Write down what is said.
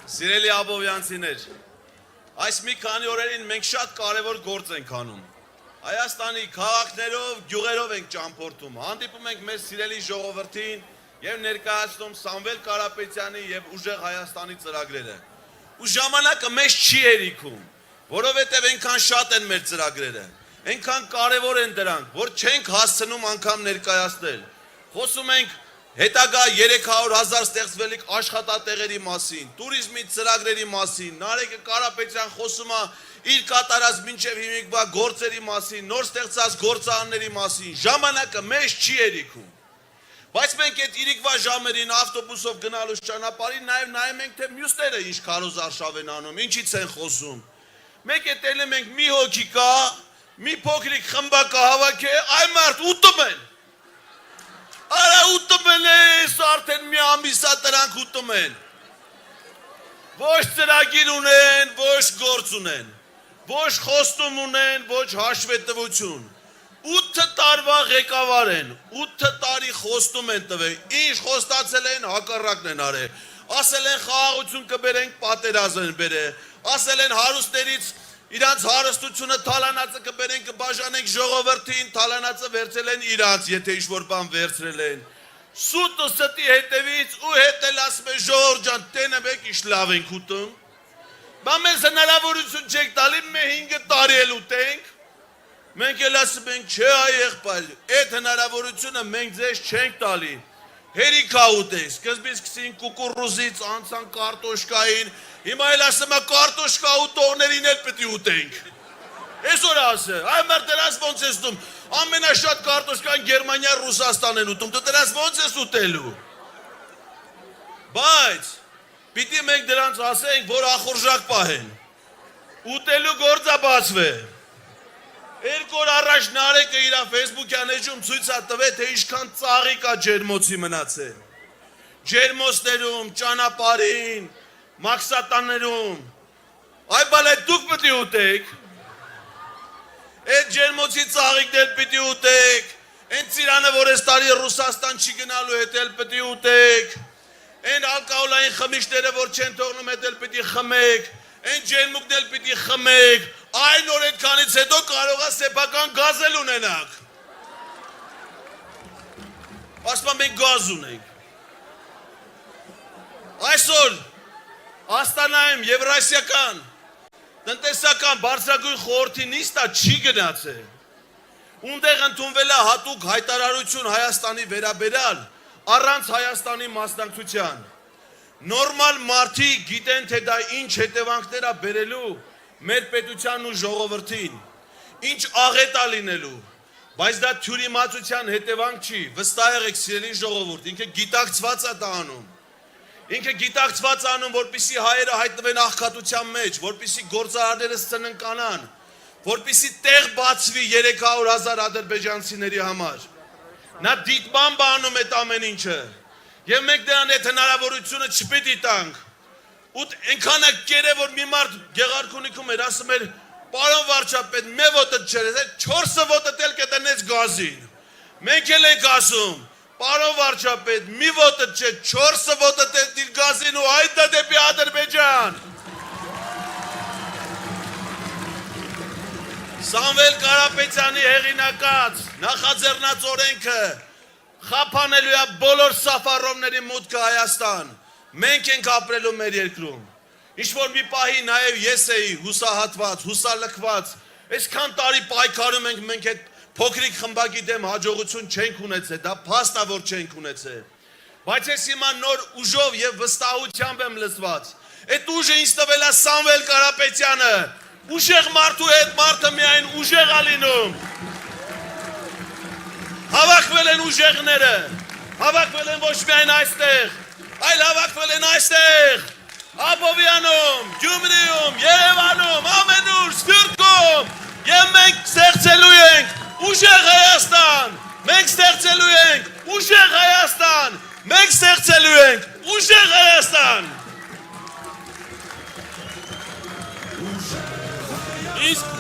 Սիրելի աբովյանցիներ, այս մի քանի օրերին մենք շատ կարևոր գործ ենք անում։ Հայաստանի քաղաքներով, գյուղերով ենք ճամփորդում, հանդիպում ենք մեր սիրելի ժողովրդին եւ ներկայացնում Սամվել Կարապետյանի եւ Ուժեղ Հայաստանի ծրագրերը։ Ու ժամանակը մեզ չի հերիքում, որովհետեւ այնքան շատ են մեր ծրագրերը, այնքան կարևոր են դրանք, որ չենք հասցնում անգամ ներկայացնել։ Խոսում ենք հետագա 300,000 ստեղծվելիք աշխատատեղերի մասին, туриզմի ծրագրերի մասին, Նարեկ Կարապետյան խոսում է իր կատարած մինչև հիմիկվա գործերի մասին, նոր ստեղծած գործարանների մասին, ժամանակը մեզ չի հերիքում։ Բայց մենք այդ իրիկվա ժամերին ավտոբուսով գնալուց ճանապարհին նաև նայում ենք, թե մյուսները ինչ քարոզարշավ են անում, ինչից են խոսում։ Մենք էտել ենք մի հոգի կա, մի փոքրիկ խմբակա հավաք է, այ մարդ ուտում են։ Արա ուտում են ես, արդեն մի ամիսա դրանք ուտում են։ Ոչ ծրագիր ունեն, ոչ գործ ունեն, ոչ խոստում ունեն, ոչ հաշվետվություն։ 8 տարվա ղեկավար են, 8 տարի խոստում են տվել, ինչ խոստացել են, հակառակն են արել։ Ասել են խաղաղություն կբերենք, պատերազմ են բերել, ասել են հարուստներից իրանց հարստությունը թալանածը կբերենք, կբաժանենք ժողովրդին, թալանածը վերցել են իրանց, եթե ինչ-որ բան վերցրել են։ Սուտը ստի հետևից ու հետել ասում է ժողովուրդ ջան, տենը մեկ ինչ լավ ենք ուտում։ Բա մեզ հնարավորություն չեք տալի, մենք 5 տարի էլ ուտենք։ Մենք էլ ասում ենք, չէ եղբայր, այդ հնարավորությունը մենք ձեզ չենք տալի։ Հերիքա ուտենք, սկզբից սկսին կուկուռուզից, անցան կարտոշկային, հիմա էլ ասում է կարտոշկա ուտողներին էլ պետք է ուտենք։ Այսօր ասը, այ մեր դրանց ոնց ես ուտում, ամենաշատ կարտոշկան Գերմանիա, Ռուսաստան են ուտում, դու դրանց ոնց ես ուտելու։ Բայց պիտի մենք դրանց ասենք, որ ախորժակ պահեն, ուտելու գործը բացվե։ 2 օր առաջ Նարեկը իր Facebook-յան էջում ցույց է տվել, թե ինչքան ծաղիկ է ջերմոցի մնացել։ Ջերմոցներում, ճանապարհին, մաքսատաներում։ Այ բալա դուք պետք է ուտեք։ Այդ ջերմոցի ծաղիկներ պետք է ուտեք։ Այն ծիրանը, որ այս տարի Ռուսաստան չի գնալու, հետ էլ պետք է ուտեք։ Այն ալկոհոլային խմիչքները, որ չեն թողնում, հետ էլ պետք է խմեք։ Այն ջերմուկն էլ պետք է խմեք, այն օր այդքանից հետո կարող է սեփական գազ էլ ունենաք։ Ասում մենք գազ ունենք։ Այսօր Աստանայում Եվրասիական տնտեսական բարձրագույն խորհրդի նիստը չի գնացել։ Ունդեղ ընդունվել է հատուկ հայտարարություն Հայաստանի վերաբերյալ առանց Հայաստանի մասնակցության։ Նորմալ մարդիկ գիտեն, թե դա ինչ հետևանքներ է բերելու մեր պետության ու ժողովրդին, ինչ աղետ է լինելու, բայց դա թյուրիմացության հետևանք չի, վստահ եղեք սիրելի ժողովուրդ, ինքը գիտակցված է դա անում, ինքը գիտակցված է անում, որպեսզի հայերը հայտնվեն աղքատության մեջ, որպեսզի գործարարները սննկանան, որպեսզի տեղ բացվի 300,000 ադրբեջանցիների համար, նա դիտմամբ է անում այդ ամեն ինչը, եւ մենք դրան այդ հնարավորությունը չպետք է տանք։ Ու այնքան է կերե, որ մի մարդ Գեղարքունիքում էր, ասում էր, պարոն վարչապետ, մե ոտը չեր, 4 ոտը տել կտնեց գազին։ Մենք էլ ենք ասում, պարոն վարչապետ, մի ոտը չէ, 4 ոտը տել գազին ու այդ դա դեպի Ադրբեջան։ Սամվել Կարապետյանի հեղինակած նախաձեռնած օրենքը խափանելու է բոլոր սաֆարովների մուտքը Հայաստան, մենք ենք ապրելու մեր երկրում, ինչ-որ մի պահի նաև ես էի հուսահատված, հուսալքված, այսքան տարի պայքարում ենք, մենք այդ փոքրիկ խմբակի դեմ հաջողություն չենք ունեցել, դա փաստ է, որ չենք ունեցել, բայց ես հիմա նոր ուժով և վստահությամբ եմ լսված, այդ ուժը ինձ տվել է Սամվել Կարապետյանը, ուժեղ մարդու հետ մարդը միայն ուժեղ է լինում, հավաքվել են ուժեղները, հավաքվել են ոչ միայն այստեղ, այլ հավաքվել են այստեղ, Աբովյանում, Գյումրիում, Երևանում, ամենուր, Սփյուռքում, և մենք ստեղծելու ենք ուժեղ Հայաստան, մենք ստեղծելու ենք ուժեղ Հայաստան, մենք ստեղծելու ենք ուժեղ Հայաստան։ Իսկ